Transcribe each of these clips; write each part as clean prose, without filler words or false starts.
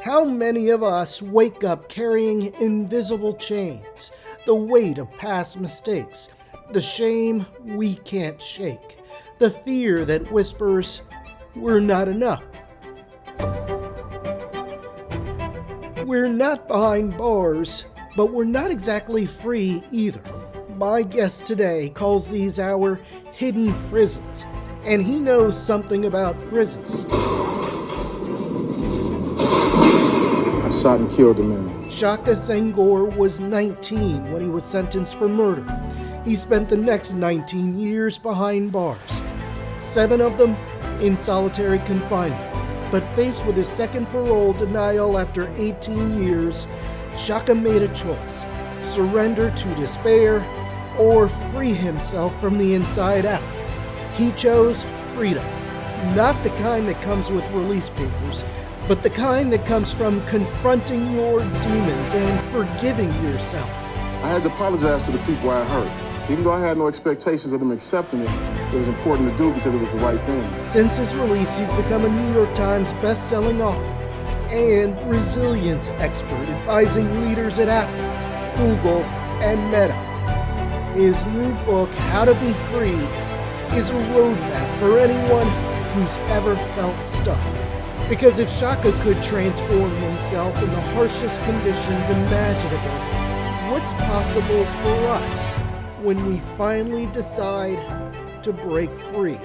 How many of us wake up carrying invisible chains, the weight of past mistakes, the shame we can't shake, the fear that whispers, we're not enough? We're not behind bars, but we're not exactly free either. My guest today calls these our hidden prisons, and he knows something about prisons. I shot and killed a man. Shaka Senghor was 19 when he was sentenced for murder. He spent the next 19 years behind bars, 7 of them in solitary confinement. But faced with his second parole denial after 18 years, Shaka made a choice: surrender to despair or free himself from the inside out. He chose freedom, not the kind that comes with release papers, but the kind that comes from confronting your demons and forgiving yourself. I had to apologize to the people I hurt. Even though I had no expectations of them accepting it, it was important to do because it was the right thing. Since his release, he's become a New York Times best-selling author and resilience expert advising leaders at Apple, Google, and Meta. His new book, How to Be Free, is a roadmap for anyone who's ever felt stuck. Because if Shaka could transform himself in the harshest conditions imaginable, what's possible for us when we finally decide to break free?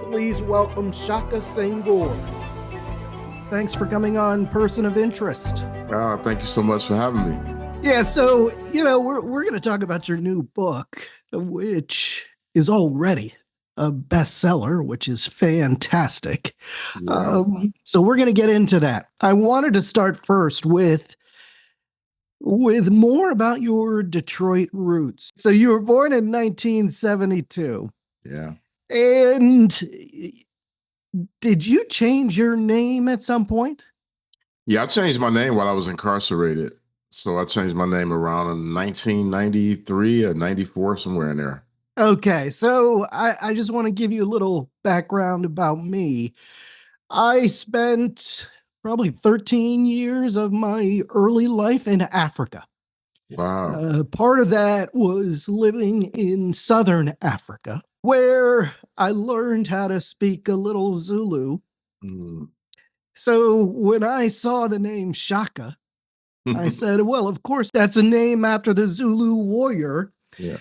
Please welcome Shaka Senghor. Thanks for coming on Person of Interest. Thank you so much for having me. Yeah, so, we're going to talk about your new book, which is already a bestseller, which is fantastic. Yeah. So we're going to get into that. I wanted to start first with more about your Detroit roots. So you were born in 1972. Yeah. And did you change your name at some point? Yeah, I changed my name while I was incarcerated. So I changed my name around in 1993 or 94, somewhere in there. Okay, so I just want to give you a little background about me. I spent probably 13 years of my early life in Africa. Wow. Part of that was living in southern Africa, where I learned how to speak a little Zulu. Mm. So when I saw the name Shaka, I said, well, of course, that's a name after the Zulu warrior. Yeah.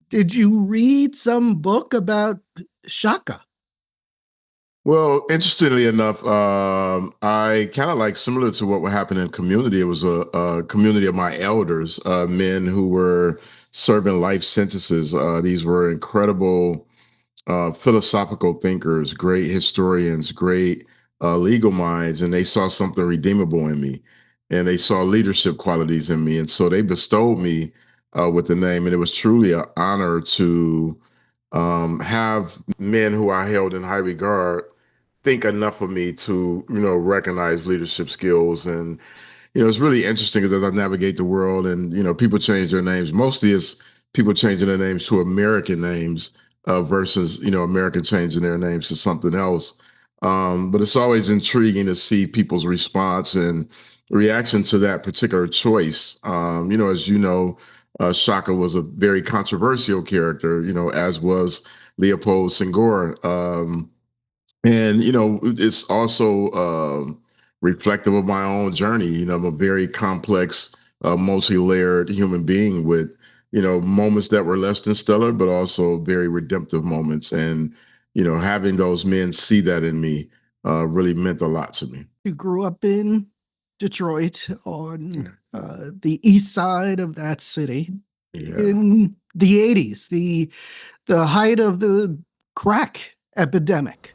Did you read some book about Shaka? Well, interestingly enough, I kind of like similar to what would happen in community. It was a community of my elders, men who were serving life sentences. These were incredible philosophical thinkers, great historians, great legal minds, and they saw something redeemable in me, and they saw leadership qualities in me, and so they bestowed me with the name, and it was truly an honor to have men who I held in high regard think enough of me to, recognize leadership skills. And, it's really interesting as I navigate the world and, people change their names. Mostly it's people changing their names to American names versus, American changing their names to something else. But it's always intriguing to see people's response and reaction to that particular choice. As you know, Shaka was a very controversial character, as was Leopold Senghor. And it's also reflective of my own journey. I'm a very complex, multi-layered human being with moments that were less than stellar, but also very redemptive moments. And having those men see that in me really meant a lot to me. You grew up in Detroit on the east side of that city in the 80s, the height of the crack epidemic.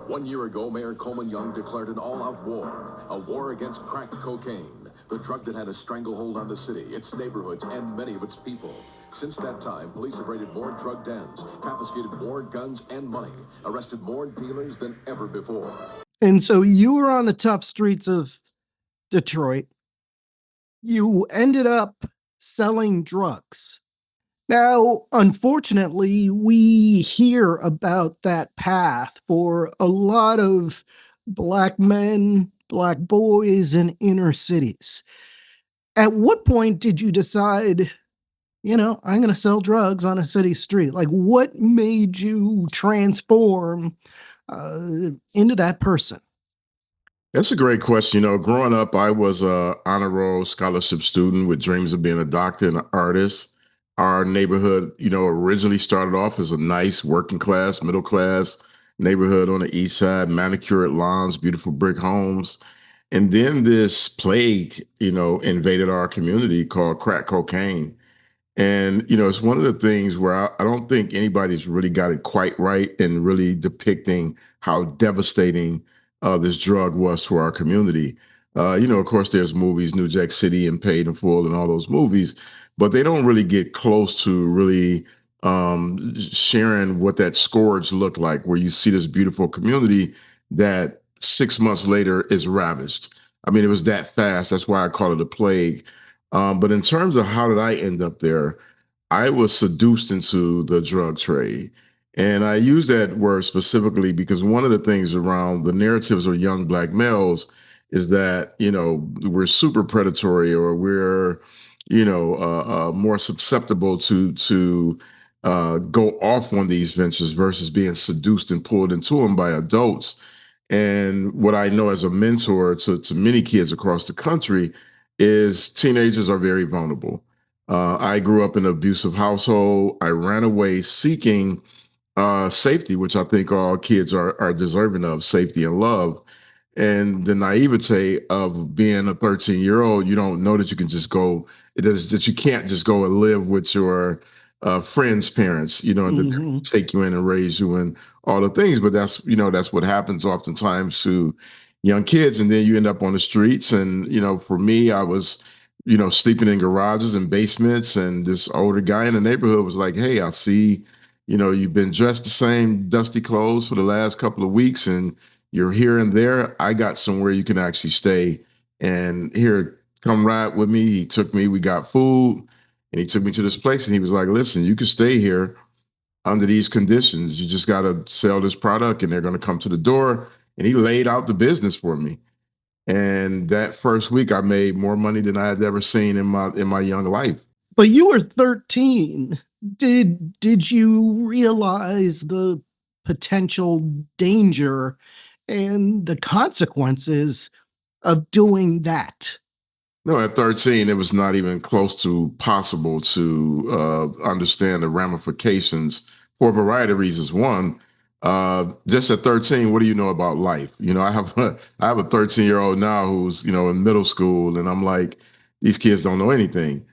1 year ago, Mayor Coleman Young declared an all-out war, a war against crack cocaine, the drug that had a stranglehold on the city, its neighborhoods, and many of its people. Since that time, police have raided more drug dens, confiscated more guns and money, arrested more dealers than ever before. And so you were on the tough streets of Detroit. You ended up selling drugs. Now, unfortunately, we hear about that path for a lot of Black men, Black boys in inner cities. At what point did you decide, I'm going to sell drugs on a city street? Like, what made you transform into that person? That's a great question. Growing up, I was a honor roll scholarship student with dreams of being a doctor and an artist. Our neighborhood, originally started off as a nice working class, middle class neighborhood on the east side, manicured lawns, beautiful brick homes. And then this plague, invaded our community called crack cocaine. And, it's one of the things where I don't think anybody's really got it quite right in really depicting how devastating this drug was to our community. Of course, there's movies, New Jack City and Paid in Full and all those movies, but they don't really get close to really sharing what that scourge looked like, where you see this beautiful community that 6 months later is ravished. I mean, it was that fast. That's why I call it a plague. But in terms of how did I end up there, I was seduced into the drug trade. And I use that word specifically because one of the things around the narratives of young Black males is that, we're super predatory or we're, more susceptible to go off on these ventures versus being seduced and pulled into them by adults. And what I know as a mentor to many kids across the country is teenagers are very vulnerable. I grew up in an abusive household. I ran away seeking safety, which I think all kids are deserving of, safety and love. And the naivete of being a 13-year-old, you don't know that you can just go, it is that you can't just go and live with your friends' parents, and that Mm-hmm. take you in and raise you and all the things. But that's what happens oftentimes to young kids. And then you end up on the streets. And, for me, I was, sleeping in garages and basements. And this older guy in the neighborhood was like, hey, I see, you've been dressed the same dusty clothes for the last couple of weeks. And you're here and there. I got somewhere you can actually stay. And here, come ride with me. He took me, we got food, and he took me to this place and he was like, listen, you can stay here under these conditions. You just got to sell this product and they're going to come to the door. And he laid out the business for me. And that first week I made more money than I had ever seen in my young life. But you were 13. Did you realize the potential danger and the consequences of doing that? No, at 13, it was not even close to possible to understand the ramifications for a variety of reasons. One, just at 13, what do you know about life? I have a 13-year-old now who's in middle school, and I'm like, these kids don't know anything.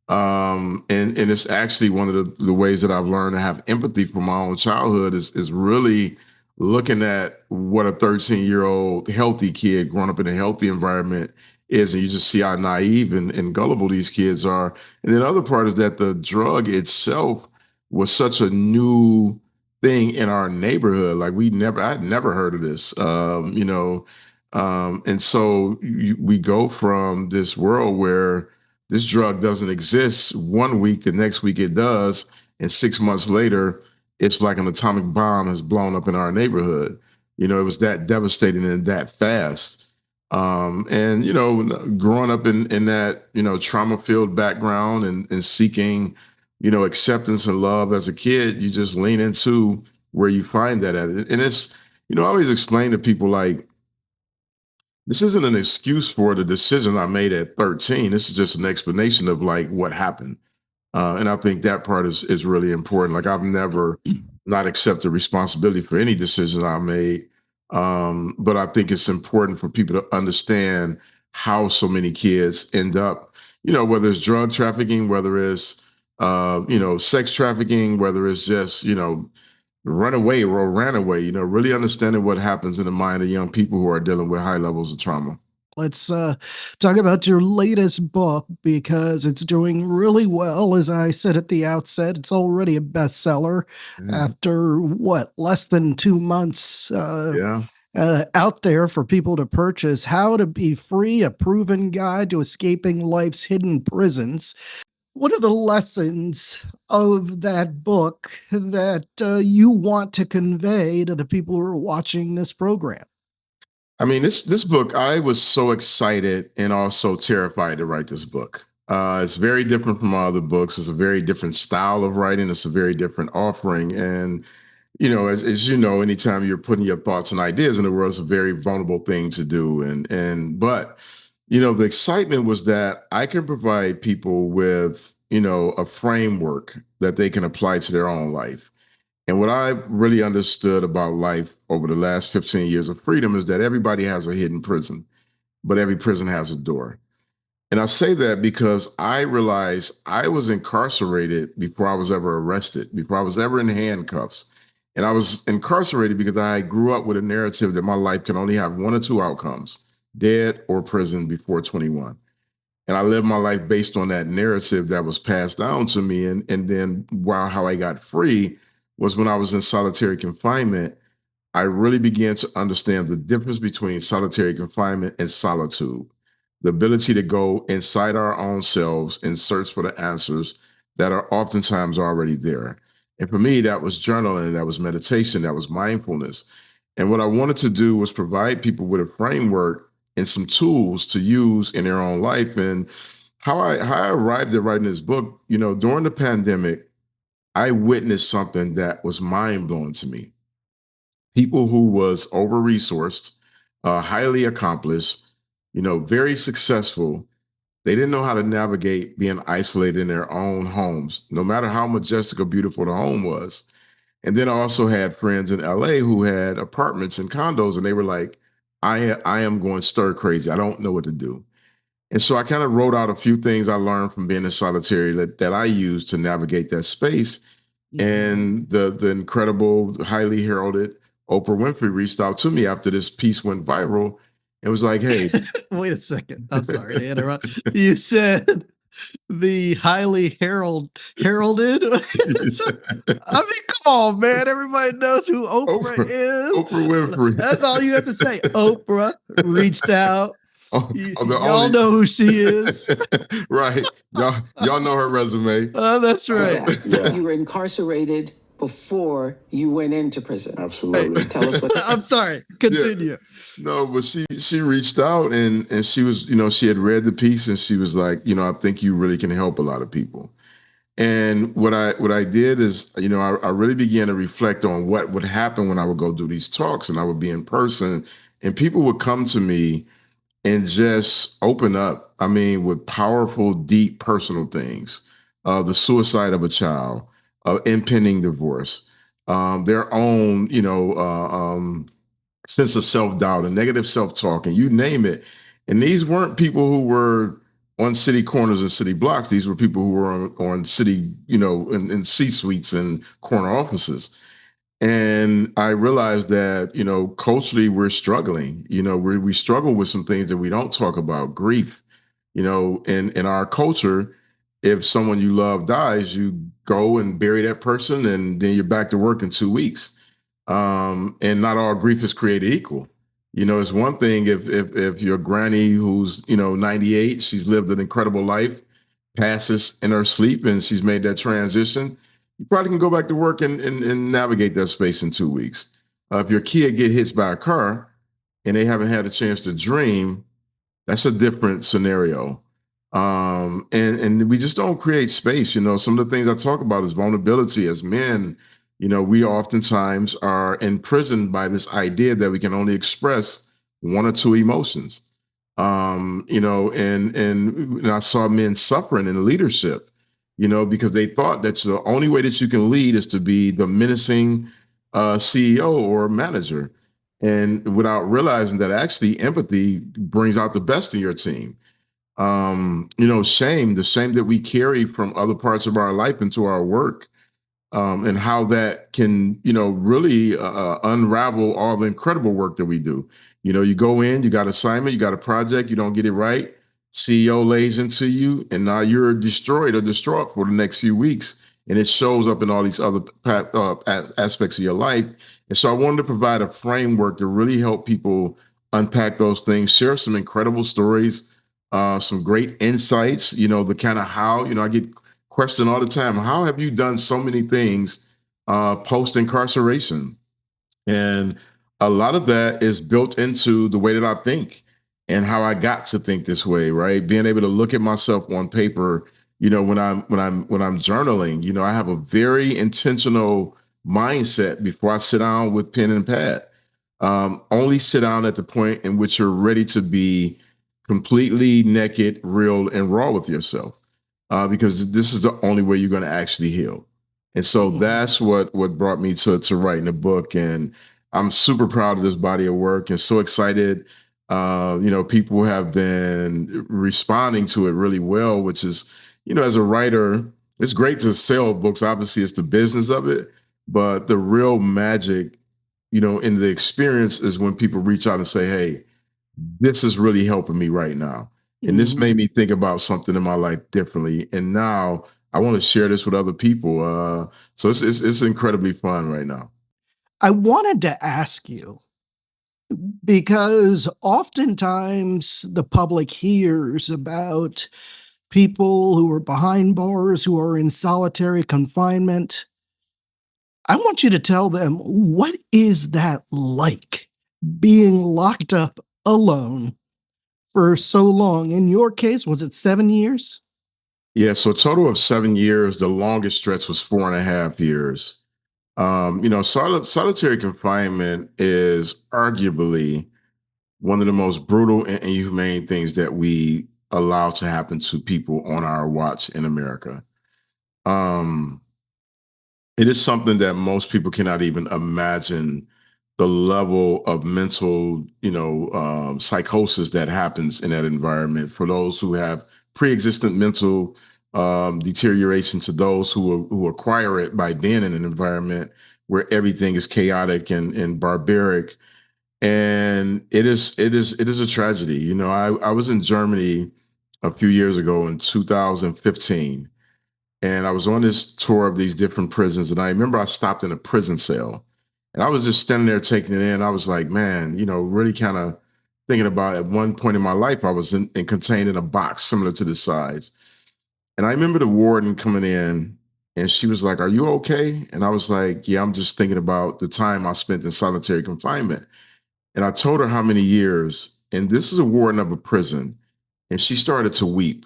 And it's actually one of the ways that I've learned to have empathy for my own childhood is really looking at what a 13-year-old healthy kid growing up in a healthy environment is, and you just see how naive and gullible these kids are. And then the other part is that the drug itself was such a new thing in our neighborhood. Like I'd never heard of this, and so we go from this world where this drug doesn't exist one week, the next week it does, and 6 months later, it's like an atomic bomb has blown up in our neighborhood. It was that devastating and that fast. And growing up in that trauma filled background and seeking acceptance and love as a kid, you just lean into where you find that at. And it's I always explain to people like this isn't an excuse for the decision I made at 13. This is just an explanation of like what happened. And I think that part is really important. Like I've never not accepted responsibility for any decision I made. But I think it's important for people to understand how so many kids end up, whether it's drug trafficking, whether it's sex trafficking, whether it's just, runaway or ran away, really understanding what happens in the mind of young people who are dealing with high levels of trauma. Let's talk about your latest book because it's doing really well. As I said at the outset, it's already a bestseller Mhm. after less than 2 months Yeah. out there for people to purchase. How to Be Free, a proven guide to escaping life's hidden prisons. What are the lessons of that book that you want to convey to the people who are watching this program? I mean, this book, I was so excited and also terrified to write this book. It's very different from all other books. It's a very different style of writing. It's a very different offering. And, as you know, anytime you're putting your thoughts and ideas in the world, it's a very vulnerable thing to do. But, the excitement was that I can provide people with, a framework that they can apply to their own life. And what I really understood about life over the last 15 years of freedom is that everybody has a hidden prison, but every prison has a door. And I say that because I realized I was incarcerated before I was ever arrested, before I was ever in handcuffs. And I was incarcerated because I grew up with a narrative that my life can only have one or two outcomes, dead or prison before 21. And I lived my life based on that narrative that was passed down to me. And then while how I got free was when I was in solitary confinement, I really began to understand the difference between solitary confinement and solitude. The ability to go inside our own selves and search for the answers that are oftentimes already there. And for me, that was journaling, that was meditation, that was mindfulness. And what I wanted to do was provide people with a framework and some tools to use in their own life. And how I arrived at writing this book, during the pandemic, I witnessed something that was mind blowing to me. People who was over resourced, highly accomplished, very successful. They didn't know how to navigate being isolated in their own homes, no matter how majestic or beautiful the home was. And then I also had friends in LA who had apartments and condos, and they were like, I am going stir crazy. I don't know what to do. And so I kind of wrote out a few things I learned from being in solitary that I used to navigate that space. And the incredible, highly heralded Oprah Winfrey reached out to me after this piece went viral. It was like, hey, Wait a second. I'm sorry to interrupt. You said the highly heralded. I mean, come on, man. Everybody knows who Oprah is. Oprah Winfrey. That's all you have to say. Oprah reached out. Y'all Only... know who she is. Right. Y'all know her resume. Oh, that's right. Yeah. You were incarcerated before you went into prison. Absolutely. Tell us what. I'm sorry. Continue. Yeah. No, but she reached out and she was, she had read the piece and she was like, I think you really can help a lot of people. And what I did is, I really began to reflect on what would happen when I would go do these talks and I would be in person and people would come to me and just open up. I mean, with powerful, deep personal things, the suicide of a child, impending divorce, their own, sense of self-doubt and negative self-talk, and you name it. And these weren't people who were on city corners and city blocks. These were people who were on city, in C-suites and corner offices. And I realized that, culturally we're struggling. We struggle with some things that we don't talk about. Grief, in our culture, if someone you love dies, you go and bury that person and then you're back to work in 2 weeks. And not all grief is created equal. It's one thing if your granny who's, 98, she's lived an incredible life, passes in her sleep and she's made that transition, you probably can go back to work and navigate that space in 2 weeks. If your kid get hit by a car and they haven't had a chance to dream, that's a different scenario. And we just don't create space. Some of the things I talk about is vulnerability as men. We oftentimes are imprisoned by this idea that we can only express one or two emotions. And I saw men suffering in leadership, because they thought that the only way that you can lead is to be the menacing CEO or manager. And without realizing that actually empathy brings out the best in your team. Shame, the shame that we carry from other parts of our life into our work, and how that can, really unravel all the incredible work that we do. You go in, you got assignment, you got a project, you don't get it right, CEO lays into you, and now you're destroyed or distraught for the next few weeks. And it shows up in all these other aspects of your life. And so I wanted to provide a framework to really help people unpack those things, share some incredible stories, some great insights, the kind of how, I get questioned all the time. How have you done so many things post incarceration? And A lot of that is built into the way that I think and how I got to think this way, right? Being able to look at myself on paper, when I'm journaling, I have a very intentional mindset before I sit down with pen and pad. Only sit down at the point in which you're ready to be completely naked, real, and raw with yourself, because this is the only way you're going to actually heal. And so that's what brought me to writing a book, and I'm super proud of this body of work and so excited. People have been responding to it really well, which is, as a writer, it's great to sell books. Obviously, it's the business of it, but the real magic, in the experience is when people reach out and say, "Hey, this is really helping me right now. And this made me think about something in my life differently. And now I want to share this with other people." So it's incredibly fun right now. I wanted to ask you because oftentimes the public hears about people who are behind bars, who are in solitary confinement. I want you to tell them, what is that like, being locked up alone for so long? In your case, was it 7 years? Yeah, so a total of 7 years. The longest stretch was 4.5 years. Solitary confinement is arguably one of the most brutal and inhumane things that we allow to happen to people on our watch in America. Um, it is something that most people cannot even imagine the level of mental, psychosis that happens in that environment for those who have pre-existent mental deterioration, to those who acquire it by being in an environment where everything is chaotic and barbaric. And it is a tragedy. I was in Germany a few years ago in 2015, and I was on this tour of these different prisons. And I remember I stopped in a prison cell, and I was just standing there taking it in. I was like, man, really kind of thinking about, at one point in my life, I was contained in a box similar to the size. And I remember the warden coming in, and she was like, "Are you okay?" And I was like, "Yeah, I'm just thinking about the time I spent in solitary confinement." And I told her how many years, and this is a warden of a prison. And she started to weep.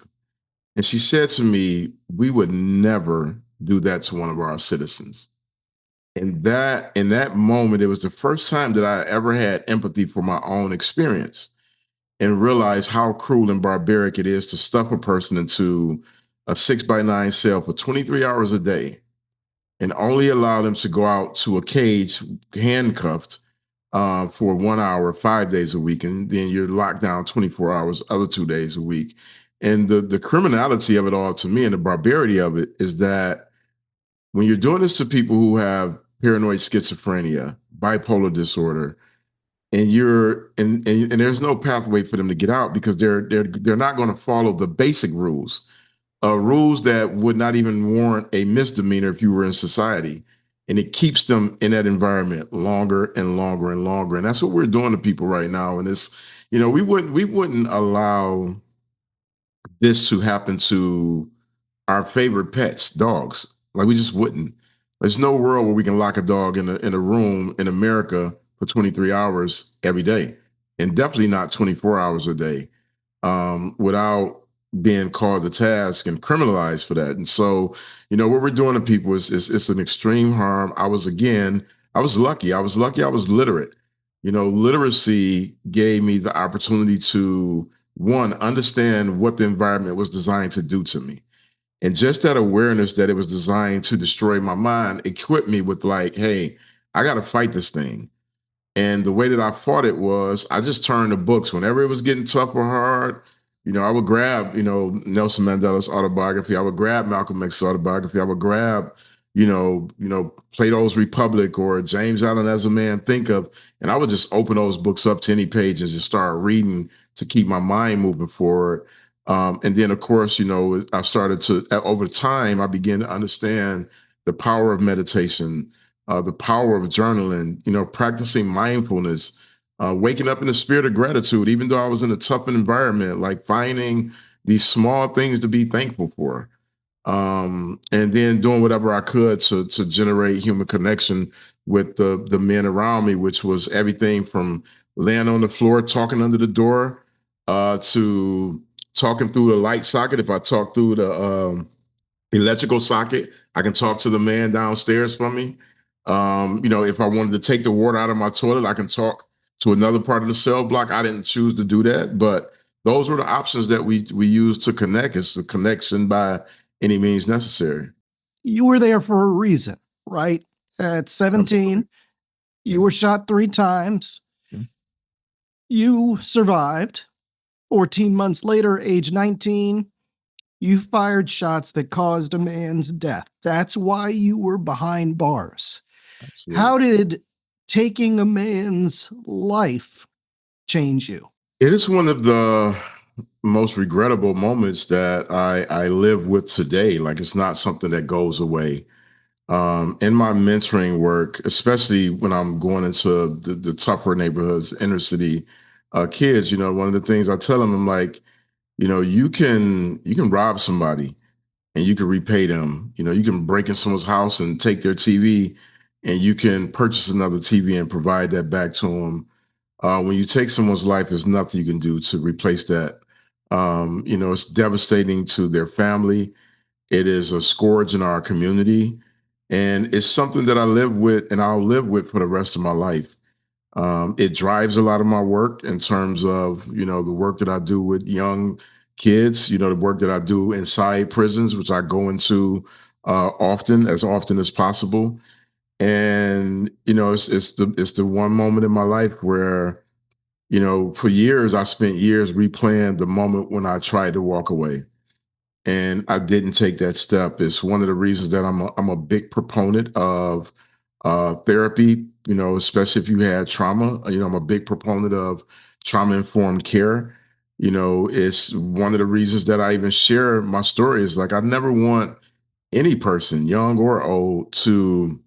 And she said to me, "We would never do that to one of our citizens." And that in that moment, it was the first time that I ever had empathy for my own experience and realized how cruel and barbaric it is to stuff a person into a 6 by 9 cell for 23 hours a day and only allow them to go out to a cage handcuffed for 1 hour, 5 days a week, and then you're locked down 24 hours, other 2 days a week. And the criminality of it all, to me, and the barbarity of it, is that when you're doing this to people who have paranoid schizophrenia, bipolar disorder, and and there's no pathway for them to get out because they're not going to follow the basic rules that would not even warrant a misdemeanor if you were in society. And it keeps them in that environment longer and longer and longer. And that's what we're doing to people right now. And it's, we wouldn't allow this to happen to our favorite pets, dogs. Like, we just wouldn't. There's no world where we can lock a dog in a room in America for 23 hours every day, and definitely not 24 hours a day, without being called to task and criminalized for that. And so, what we're doing to people is it's an extreme harm. I was lucky. I was literate. Literacy gave me the opportunity to, one, understand what the environment was designed to do to me. And just that awareness that it was designed to destroy my mind equipped me with, like, hey, I got to fight this thing. And the way that I fought it was I just turned to books. Whenever it was getting tough or hard, I would grab, Nelson Mandela's autobiography. I would grab Malcolm X's autobiography. I would grab, Plato's Republic or James Allen As a Man Think Of, and I would just open those books up to any page and just start reading to keep my mind moving forward. And then, of course, I started to, over time, I began to understand the power of meditation, the power of journaling, practicing mindfulness, waking up in the spirit of gratitude, even though I was in a tough environment, like finding these small things to be thankful for. And then doing whatever I could to generate human connection with the men around me, which was everything from laying on the floor, talking under the door, to talking through the light socket. If I talk through the electrical socket, I can talk to the man downstairs from me. If I wanted to take the water out of my toilet, I can talk to another part of the cell block. I didn't choose to do that, but those were the options that we use to connect. It's the connection by any means necessary. You were there for a reason, right? At 17, you were shot 3 times. Yeah. You survived. 14 months later, age 19, you fired shots that caused a man's death. That's why you were behind bars. Absolutely. How did taking a man's life change you? It is one of the most regrettable moments that I live with today. Like, it's not something that goes away. In my mentoring work, especially when I'm going into the tougher neighborhoods, inner city kids, one of the things I tell them, I'm like, you can rob somebody and you can repay them. You can break in someone's house and take their TV, and you can purchase another TV and provide that back to them. When you take someone's life, there's nothing you can do to replace that. It's devastating to their family. It is a scourge in our community, and it's something that I live with and I'll live with for the rest of my life. It drives a lot of my work in terms of, the work that I do with young kids, the work that I do inside prisons, which I go into often as possible. And, it's the one moment in my life where, for years, I spent years replaying the moment when I tried to walk away and I didn't take that step. It's one of the reasons that I'm a big proponent of therapy. Especially if you had trauma. I'm a big proponent of trauma informed care. It's one of the reasons that I even share my story. Is like I never want any person, young or old, to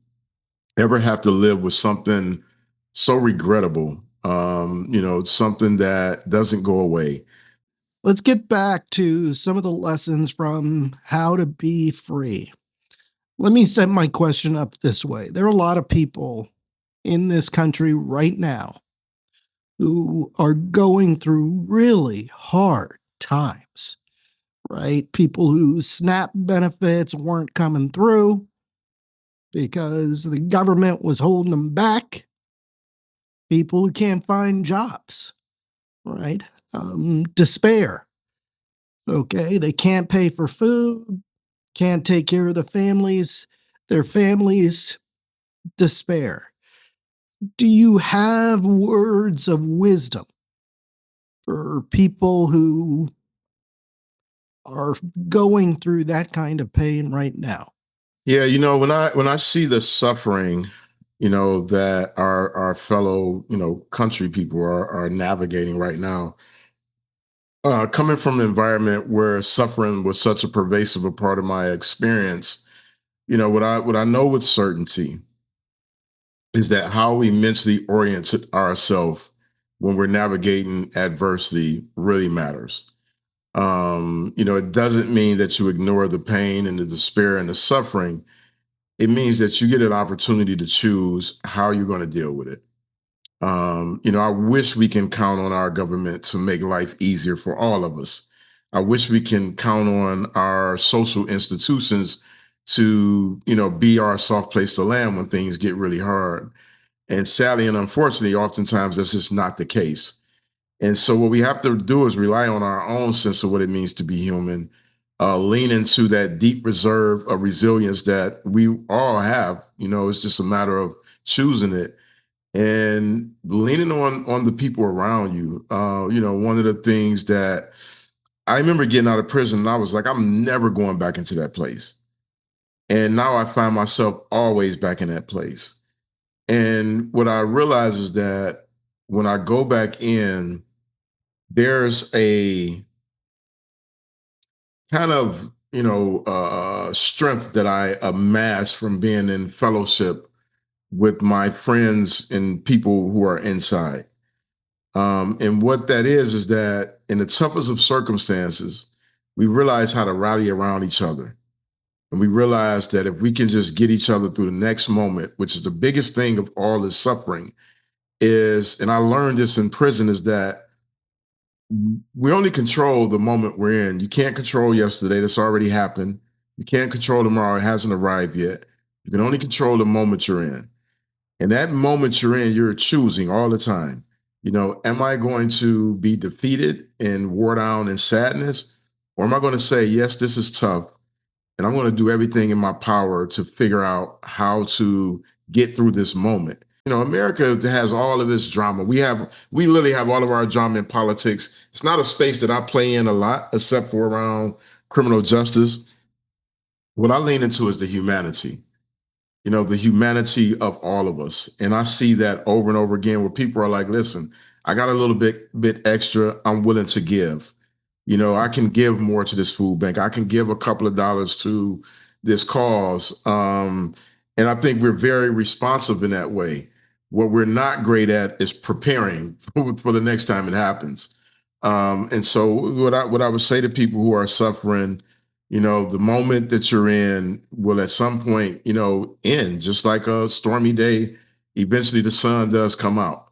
ever have to live with something so regrettable. Something that doesn't go away. Let's get back to some of the lessons from How to Be Free. Let me set my question up this way. There are a lot of people in this country right now who are going through really hard times, right? People whose SNAP benefits weren't coming through because the government was holding them back. People who can't find jobs, right? Despair. Okay, they can't pay for food, can't take care of their families despair. Do you have words of wisdom for people who are going through that kind of pain right now? Yeah, when I see the suffering, that our fellow, country people are navigating right now, coming from an environment where suffering was such a pervasive a part of my experience, what I know with certainty is that how we mentally orient ourselves when we're navigating adversity really matters. It doesn't mean that you ignore the pain and the despair and the suffering. It means that you get an opportunity to choose how you're going to deal with it. I wish we can count on our government to make life easier for all of us. I wish we can count on our social institutions to, be our soft place to land when things get really hard. And sadly and unfortunately, oftentimes that's just not the case. And so what we have to do is rely on our own sense of what it means to be human, lean into that deep reserve of resilience that we all have. It's just a matter of choosing it and leaning on the people around you. One of the things that I remember getting out of prison, and I was like, I'm never going back into that place. And now I find myself always back in that place. And what I realize is that when I go back in, there's a kind of strength that I amass from being in fellowship with my friends and people who are inside. And what that is that in the toughest of circumstances, we realize how to rally around each other. And we realized that if we can just get each other through the next moment, which is the biggest thing of all this suffering, is, and I learned this in prison, is that we only control the moment we're in. You can't control yesterday. That's already happened. You can't control tomorrow. It hasn't arrived yet. You can only control the moment you're in. And that moment you're in, you're choosing all the time. Am I going to be defeated and wore down in sadness? Or am I going to say, yes, this is tough, and I'm going to do everything in my power to figure out how to get through this moment? America has all of this drama. We literally have all of our drama in politics. It's not a space that I play in a lot, except for around criminal justice. What I lean into is the humanity. The humanity of all of us. And I see that over and over again where people are like, listen, I got a little bit extra. I'm willing to give. I can give more to this food bank. I can give a couple of dollars to this cause. And I think we're very responsive in that way. What we're not great at is preparing for the next time it happens. And so what I would say to people who are suffering, the moment that you're in will at some point, end, just like a stormy day. Eventually the sun does come out.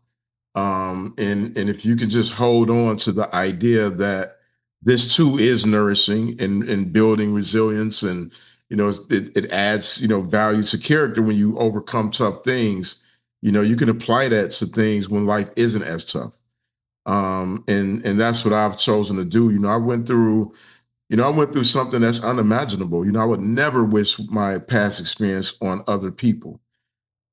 And if you can just hold on to the idea that this too is nourishing and building resilience, and it adds value to character when you overcome tough things. You can apply that to things when life isn't as tough. And that's what I've chosen to do. I went through something that's unimaginable. I would never wish my past experience on other people.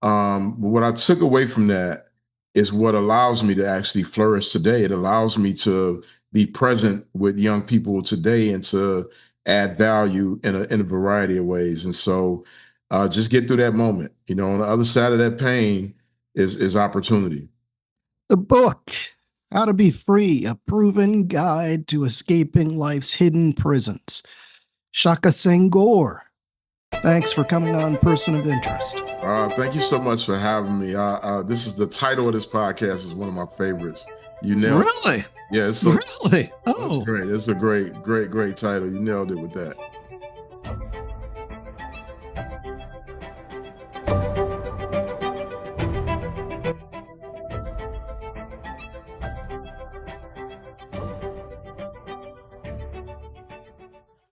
But what I took away from that is what allows me to actually flourish today. It allows me to be present with young people today and to add value in a variety of ways. And so just get through that moment. On the other side of that pain is opportunity. The book, How to Be Free, a proven guide to escaping life's hidden prisons. Shaka Senghor, thanks for coming on Person of Interest. Thank you so much for having me. This is the title of this podcast is one of my favorites. Really? Yeah, really? Oh, that's great. It's a great title. You nailed it with that.